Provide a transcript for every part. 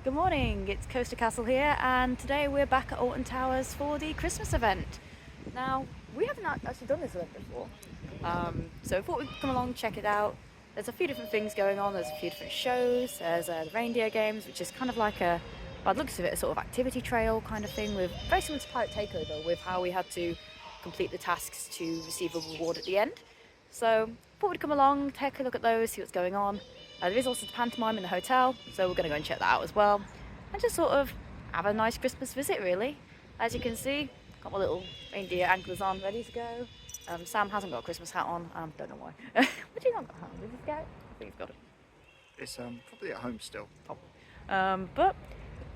Good morning, it's Coaster Castle here, and today we're back at Alton Towers for the Christmas event. Now, we haven't actually done this event before, so I thought we'd come along, check it out. There's a few different things going on, there's a few different shows, there's the Reindeer Games, which is kind of like a, by the looks of it, a sort of activity trail kind of thing, with very similar to Pirate Takeover, with how we had to complete the tasks to receive a reward at the end. So, thought we'd come along, take a look at those, see what's going on. There is also the Pantomime in the hotel, so we're going to go and check that out as well. And just sort of have a nice Christmas visit, really. As you can see, got my little reindeer anklers on, ready to go. Sam hasn't got a Christmas hat on, don't know why. What do you not got a hat on? Did you get it? I think he's got it. It's probably at home still. But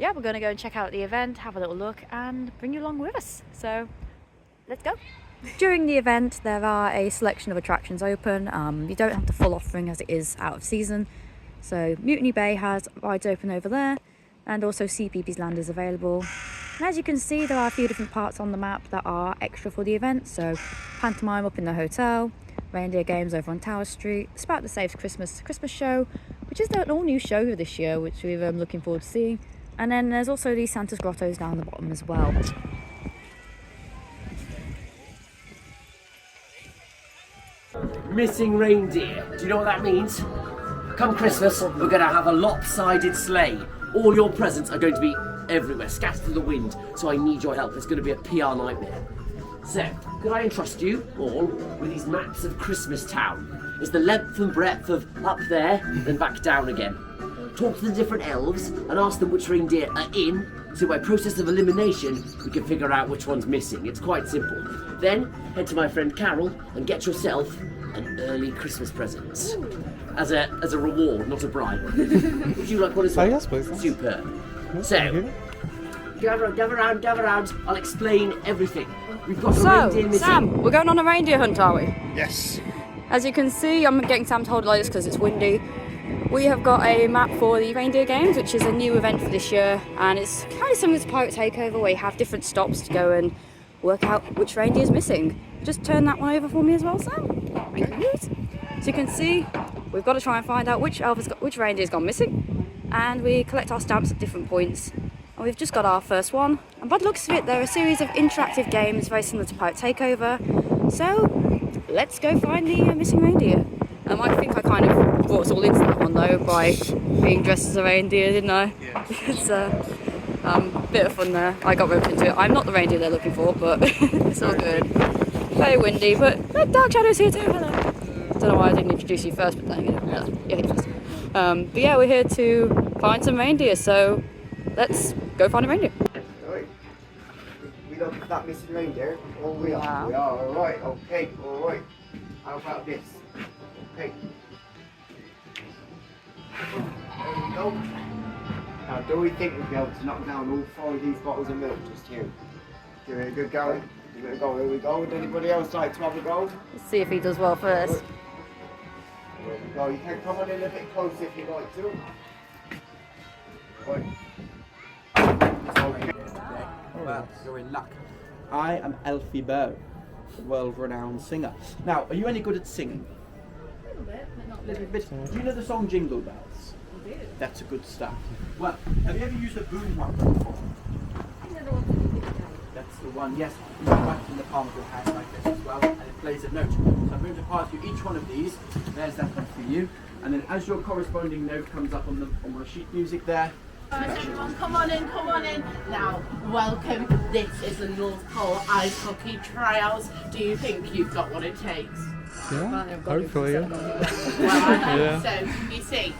yeah, we're going to go and check out the event, have a little look, and bring you along with us. So, let's go. During the event there are a selection of attractions open. You don't have the full offering as it is out of season. So Mutiny Bay has rides open over there, and also Cbeebies Land is available. And as you can see, there are a few different parts on the map that are extra for the event. So Pantomime up in the hotel, Reindeer Games over on Tower Street, Spout the Saves Christmas show, which is an all new show this year, which we're looking forward to seeing. And then there's also the Santa's Grottos down the bottom as well. Missing reindeer. Do you know what that means? Come Christmas, we're going to have a lopsided sleigh. All your presents are going to be everywhere, scattered to the wind, so I need your help. It's going to be a PR nightmare. So, could I entrust you all with these maps of Christmas Town? It's the length and breadth of up there, then back down again. Talk to the different elves and ask them which reindeer are in, so by process of elimination, we can figure out which one's missing. It's quite simple. Then, head to my friend Carol and get yourself an early Christmas present. As a reward, not a bribe. Would you like one as well? Oh, yes, please. Superb. So, gather around. I'll explain everything. We've got a reindeer missing. Sam, we're going on a reindeer hunt, are we? Yes. As you can see, I'm getting Sam to hold it like this because it's windy. We have got a map for the Reindeer Games, which is a new event for this year, and it's kind of similar to Pirate Takeover, where you have different stops to go and work out which reindeer is missing. Just turn that one over for me as well, Sam. Thank you. So you can see, we've got to try and find out which reindeer's gone missing, and we collect our stamps at different points. And we've just got our first one, and by the looks of it, there are a series of interactive games very similar to Pirate Takeover. So let's go find the missing reindeer. I think I kind of brought us all into that one though by being dressed as a reindeer, didn't I? Yeah. It's a bit of fun there. I got roped into it. I'm not the reindeer they're looking for, but it's all good. Very windy, but Dark Shadow's here too. Hello. Don't know why I didn't introduce you first, but then you're here first. But yeah, we're here to find some reindeer, so let's go find a reindeer. Right. We look at that missing reindeer. Oh, we are. Wow. We are. All right. Okay. All right. How about this? Okay. There we go. Now, do we think we'll be able to knock down all 4 of these bottles of milk just here? Give it a good go. Give it a go. Here we go. Would anybody else like to have a go? Let's see if he does well first. There we go. You can come on in a bit closer if you'd like to. Right. Okay. Well, you're in luck. I am Elfie Bow, a world-renowned singer. Now, are you any good at singing? A little bit, but not A little bit. Do you know the song Jingle Bells? I do. That's a good start. Well, have you ever used a boombox before? That's the one, yes. You can write it in the palm of your hand like this as well, and it plays a note. So I'm going to pass you each one of these. There's that one for you. And then as your corresponding note comes up on my sheet music there. Right, everyone, come on in. Now, welcome. This is the North Pole Ice Hockey Trials. Do you think you've got what it takes? Yeah, hopefully, yeah. Well, so, you see,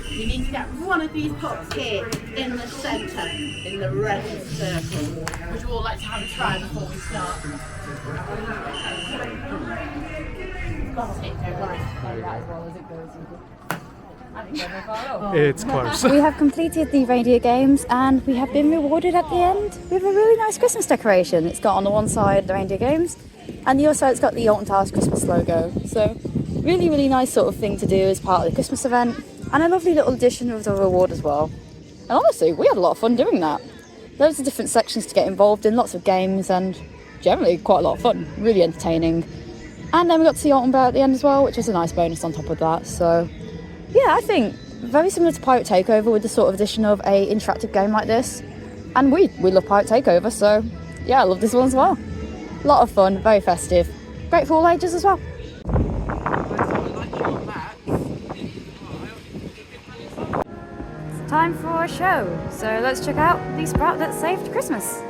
you need to get one of these pucks here in the centre, in the red circle. Would you all like to have a try before we start? Got it, don't worry. That as well as it goes. It's close. We have completed the Reindeer Games and we have been rewarded at the end with a really nice Christmas decoration. It's got on the one side the Reindeer Games and the other side it's got the Alton Towers Christmas logo. So really nice sort of thing to do as part of the Christmas event, and a lovely little addition with a reward as well. And honestly, we had a lot of fun doing that. Loads of different sections to get involved in, lots of games, and generally quite a lot of fun, really entertaining. And then we got to see Alton Bear at the end as well, which was a nice bonus on top of that. So yeah, I think very similar to Pirate Takeover with the sort of addition of a interactive game like this. And we love Pirate Takeover, so yeah, I love this one as well. A lot of fun, very festive. Great for all ages as well. It's time for a show, so let's check out the Sprout that saved Christmas.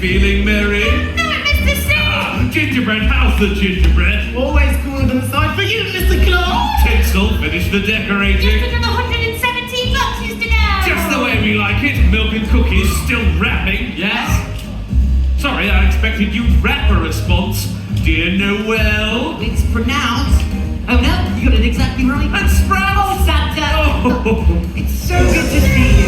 Feeling merry? No, Mr. C! Gingerbread, how's the gingerbread? Always cooler than side for you, Mr. Claus! Tinsel, finish the decorating. Just another 117 boxes to go! Just the way we like it. Milk and cookies still wrapping, yes? Sorry, I expected you'd wrap a response. Dear Noel. It's pronounced. Oh no, you got it exactly right. And Sprout! Oh, Santa! Oh. It's so good to see you.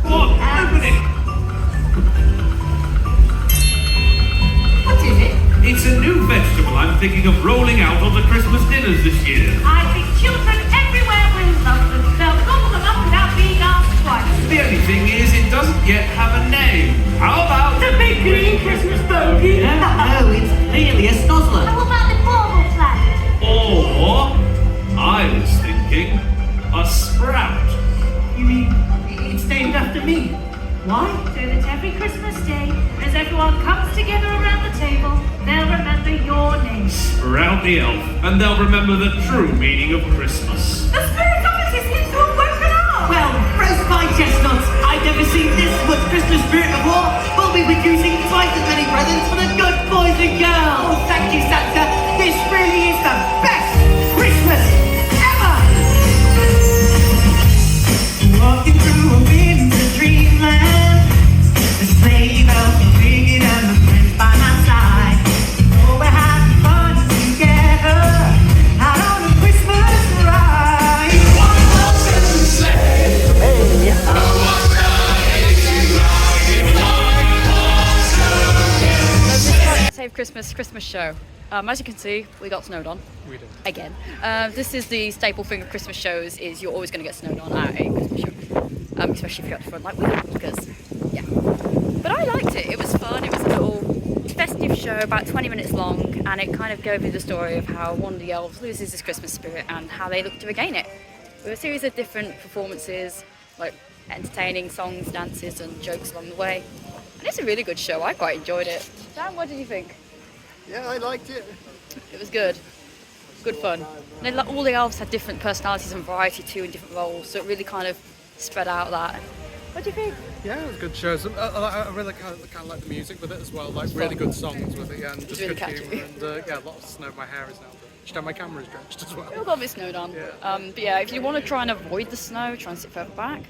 What? Open it! What is it? It's a new vegetable I'm thinking of rolling out on the Christmas dinners this year. I think children everywhere will love them. They'll gobble them up without being asked twice. The only thing is, it doesn't yet have a name. How about The big green Christmas bogey. No, it's clearly a snozzler. How about the bauble flag? Or, I was thinking, a sprout. You mean it's named after me? Why? So that every Christmas day, as everyone comes together around the table, they'll remember your name. Sprout the elf, and they'll remember the true meaning of Christmas. The spiritologist seems to have woken up! Well, roast my chestnuts. I've never seen this much Christmas spirit before. We'll be producing twice as many presents for the good boys and girls. Oh, thank you, Santa. This really is the best Christmas ever. Walking through a winter dreamland, the sleigh bells are ringing and the friends by my side. Oh, we're having fun together out on a Christmas ride. Save Christmas show. As you can see, we got snowed on. We did. Again. This is the staple thing of Christmas shows, is you're always going to get snowed on at a Christmas show. Especially if you're at the front like we are, because, yeah. But I liked it. It was fun. It was a little festive show, about 20 minutes long, and it kind of gave you the story of how one of the elves loses his Christmas spirit and how they look to regain it. With a series of different performances, like entertaining songs, dances, and jokes along the way. And it's a really good show. I quite enjoyed it. Dan, what did you think? Yeah, I liked it. It was good. Good fun. And then, like, all the elves had different personalities and variety too, in different roles, so it really kind of spread out that. What do you think? Yeah, it was a good show. I really kind of like the music with it as well. Like really good songs with it, yeah, and just really good catchy. humour. And yeah, a lot of snow. My hair is now drenched, and my camera is drenched as well. It got a bit snowed on. Yeah. But yeah, if you want to try and avoid the snow, try and sit further back.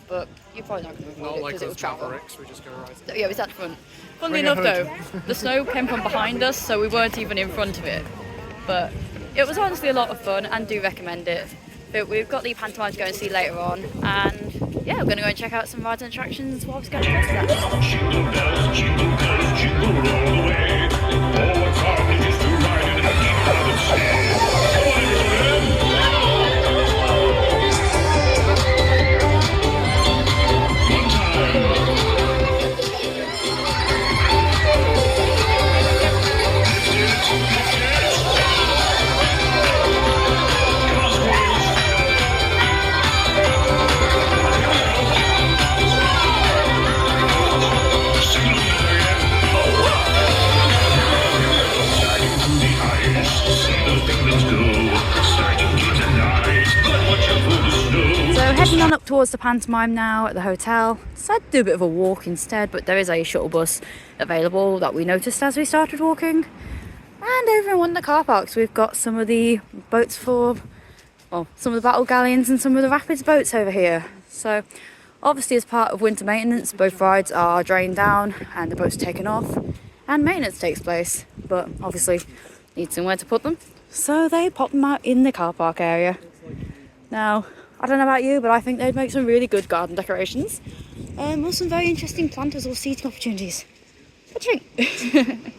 But you're probably not going to avoid Not it like because it will us travel. Mavericks, we just go right. Yeah, it was at the front. Funnily Bring a enough though, the snow came from behind us, so we weren't even in front of it. But it was honestly a lot of fun, and do recommend it. But we've got the pantomime to go and see later on, and yeah, we're going to go and check out some rides and attractions while we're going to that. Jingle bells, jingle all the way. Oh, what's hard is just to ride and have the sleigh. One time. So heading on up towards the pantomime now at the hotel. Decided to do a bit of a walk instead, but there is a shuttle bus available that we noticed as we started walking. And over in one of the car parks we've got some of the boats for, well, some of the battle galleons and some of the rapids boats over here. So obviously as part of winter maintenance, both rides are drained down and the boats taken off and maintenance takes place. But obviously need somewhere to put them. So they pop them out in the car park area. Now, I don't know about you, but I think they'd make some really good garden decorations. Or some very interesting planters or seating opportunities. What do you think?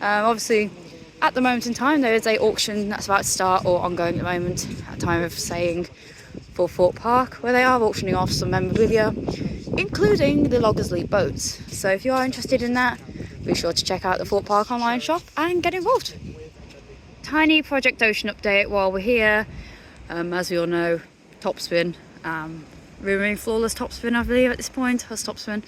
Obviously, at the moment in time, there is a auction that's about to start or ongoing at the moment, at time of saying, for Themepark, where they are auctioning off some memorabilia, including the Loggers Leap boats. So if you are interested in that, be sure to check out the Themepark online shop and get involved. Tiny Project Ocean update while we're here. As we all know, topspin. Removing flawless topspin, I believe, at this point, or topspin.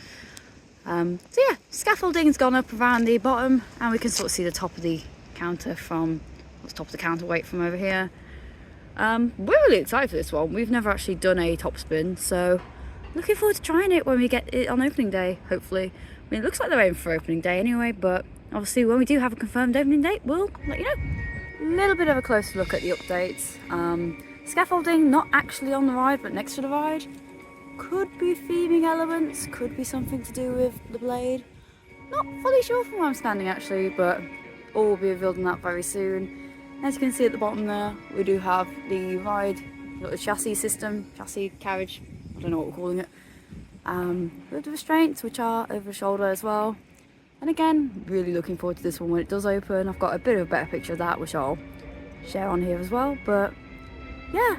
So yeah, scaffolding's gone up around the bottom, and we can sort of see the top of the counter from, what's top of the counterweight from over here. We're really excited for this one. We've never actually done a topspin, so looking forward to trying it when we get it on opening day, hopefully. I mean, it looks like they're aiming for opening day anyway, but obviously when we do have a confirmed opening date, we'll let you know. A little bit of a closer look at the updates. Scaffolding not actually on the ride, but next to the ride. Could be theming elements, could be something to do with the blade. Not fully sure from where I'm standing actually, but all will be revealed on that very soon. As you can see at the bottom there, we do have the ride, the chassis system, chassis carriage, I don't know what we're calling it. With the restraints, which are over the shoulder as well. And again, really looking forward to this one when it does open. I've got a bit of a better picture of that, which I'll share on here as well. But yeah,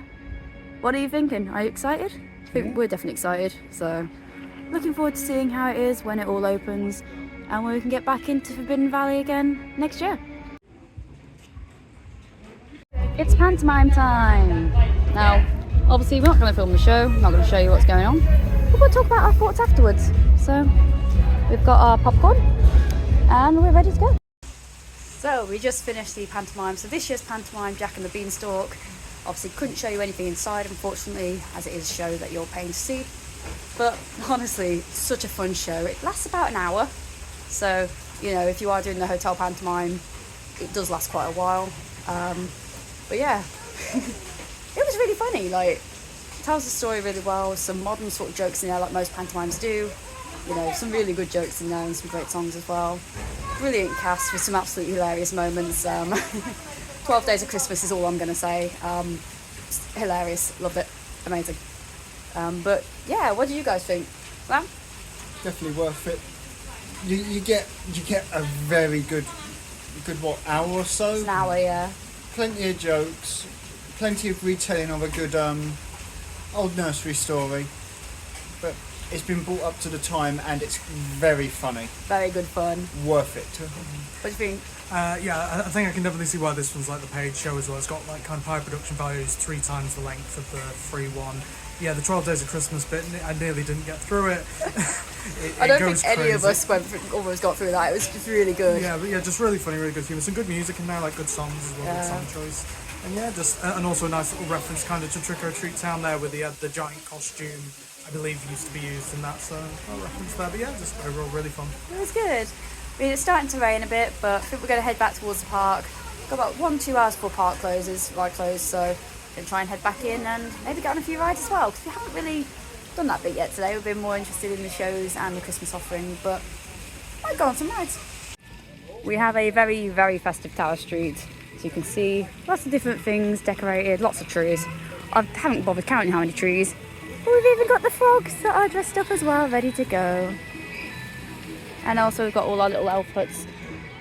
what are you thinking? Are you excited? I think we're definitely excited. So looking forward to seeing how it is when it all opens and when we can get back into Forbidden Valley again next year. It's pantomime time! Now, obviously we're not going to film the show, I'm not going to show you what's going on. We're going to talk about our thoughts afterwards. So, we've got our popcorn and we're ready to go. So, we just finished the pantomime. So this year's pantomime, Jack and the Beanstalk. Obviously couldn't show you anything inside, unfortunately, as it is a show that you're paying to see. But honestly, such a fun show. It lasts about an hour. So, you know, if you are doing the hotel pantomime, it does last quite a while. But yeah, it was really funny. Like, it tells the story really well. Some modern sort of jokes in there, like most pantomimes do. You know, some really good jokes in there and some great songs as well. Brilliant cast with some absolutely hilarious moments. 12 Days of Christmas is all I'm going to say. Hilarious, loved it, amazing. But yeah, what do you guys think? Sam? Definitely worth it. You get a very good what, hour or so? It's an hour, yeah. Plenty of jokes, plenty of retelling of a good old nursery story. But it's been brought up to the time and it's very funny. Very good fun. Worth it. What do you think? Yeah, I think I can definitely see why this one's like the paid show as well. It's got like kind of high production values, 3 times the length of the free one. Yeah, the 12 Days of Christmas bit, I nearly didn't get through it. I don't think any of us almost got through that. It was just really good. Yeah, but yeah, just really funny, really good humour. Some good music in there, like good songs as well, good song choice. And yeah, just and also a nice little reference kind of to Trick or Treat Town there with the giant costume, I believe used to be used in that, so a reference there. But yeah, just overall really fun. It was good. I mean, it's starting to rain a bit, but I think we're going to head back towards the park. Got about 1-2 hours before park closes, ride closed, so we're going to try and head back in and maybe get on a few rides as well, because we haven't really done that bit yet today. We've been more interested in the shows and the Christmas offering, but might go on some rides. We have a very, very festive Tower Street, so you can see lots of different things decorated, lots of trees. I haven't bothered counting how many trees, but we've even got the frogs that are dressed up as well, ready to go. And also we've got all our little elf huts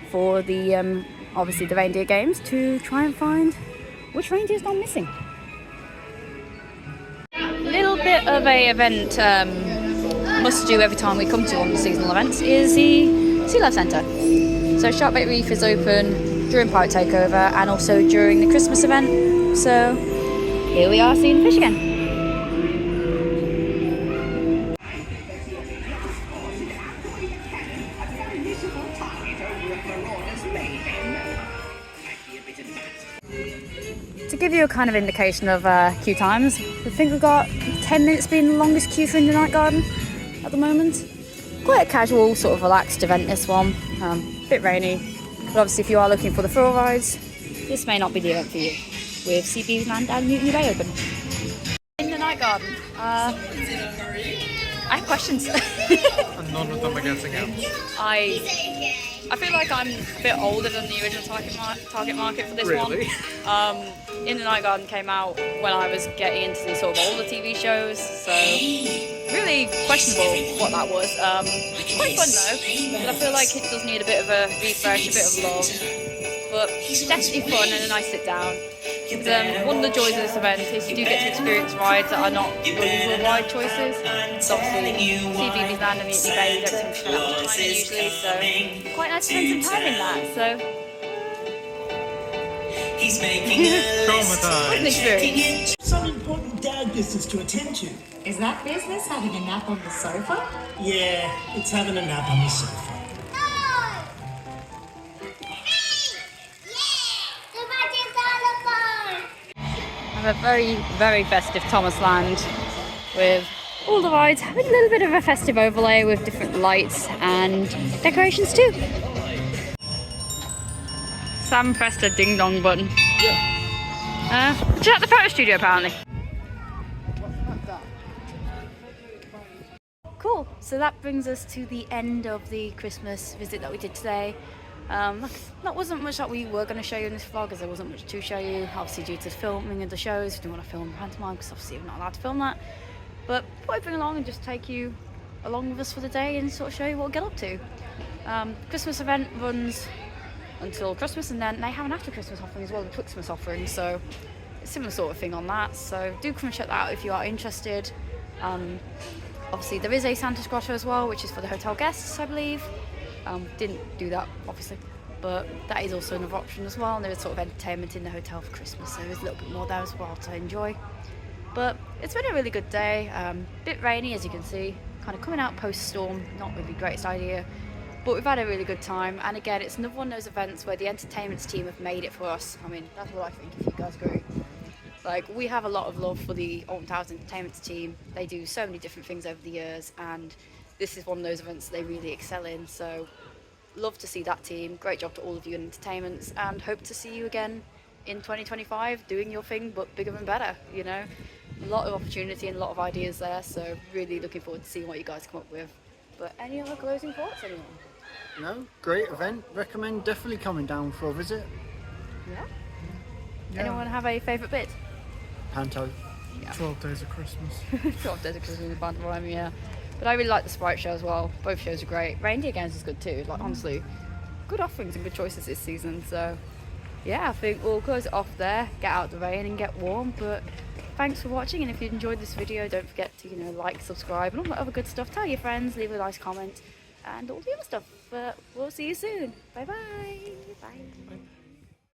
for the, obviously the Reindeer Games, to try and find which reindeer's gone missing. A little bit of a event must do every time we come to one of the seasonal events is the Sea Life Centre. So Sharkbait Reef is open during Pirate Takeover and also during the Christmas event. So here we are seeing the fish again. To give you a kind of indication of queue times, I think we've got 10 minutes being the longest queue for in the night garden at the moment. Quite a casual, sort of relaxed event, this one. A bit rainy, but obviously if you are looking for the thrill rides, this may not be the event for you, with Cbeebies Land and Mutiny Bay open. In the night garden, I have questions. And none of them are getting out. I feel like I'm a bit older than the original target market for this Really? one. In the Night Garden came out when I was getting into these sort of older TV shows, so really questionable what that was. Quite fun though, but I feel like it does need a bit of a refresh, a bit of love, but definitely fun and a nice sit down. One of the joys of this event is you do get to experience rides that are not usual ride choices. So obviously, Cbeebies Land and Mutiny Bay don't seem to spend that much time usually, so quite nice to spend some time in that. So He's making quite an experience. Some important dad business to attend to. Is that business having a nap on the sofa? Yeah, it's having a nap on the sofa. A very, very festive Thomas Land with all the rides having a little bit of a festive overlay with different lights and decorations too. Sam pressed a ding dong button. Check out the photo studio apparently. Cool, so that brings us to the end of the Christmas visit that we did today. That wasn't much that we were going to show you in this vlog, as there wasn't much to show you, obviously due to filming of the shows. We didn't want to film Pantomime because obviously we're not allowed to film that, but thought I'd bring along and just take you along with us for the day and sort of show you what we'll get up to. Christmas event runs until Christmas, and then they have an after Christmas offering as well, the Twixmas offering, so it's a similar sort of thing on that, so do come and check that out if you are interested. Obviously there is a Santa's Grotto as well, which is for the hotel guests, I believe. Didn't do that obviously, but that is also another option as well, and there is sort of entertainment in the hotel for Christmas, so there's a little bit more there as well to enjoy. But it's been a really good day, bit rainy as you can see, kind of coming out post-storm, not really the greatest idea, but we've had a really good time, and again it's another one of those events where the entertainments team have made it for us. I mean, that's what I think, if you guys agree. Like, we have a lot of love for the Alton Towers entertainments team. They do so many different things over the years, and this is one of those events they really excel in, so love to see that team. Great job to all of you in entertainments, and hope to see you again in 2025 doing your thing but bigger and better, you know. A lot of opportunity and a lot of ideas there, so really looking forward to seeing what you guys come up with. But any other closing thoughts, anyone? No, great event. Recommend definitely coming down for a visit. Yeah. Anyone have a favourite bit? Panto. Yeah. 12 Days of Christmas. 12 Days of Christmas in Pantomime, yeah. But I really like the Sprite show as well. Both shows are great. Reindeer Games is good too. Like, honestly, good offerings and good choices this season. So, yeah, I think we'll close it off there. Get out the rain and get warm. But thanks for watching. And if you enjoyed this video, don't forget to, like, subscribe, and all that other good stuff. Tell your friends, leave a nice comment, and all the other stuff. But we'll see you soon. Bye-bye. Bye.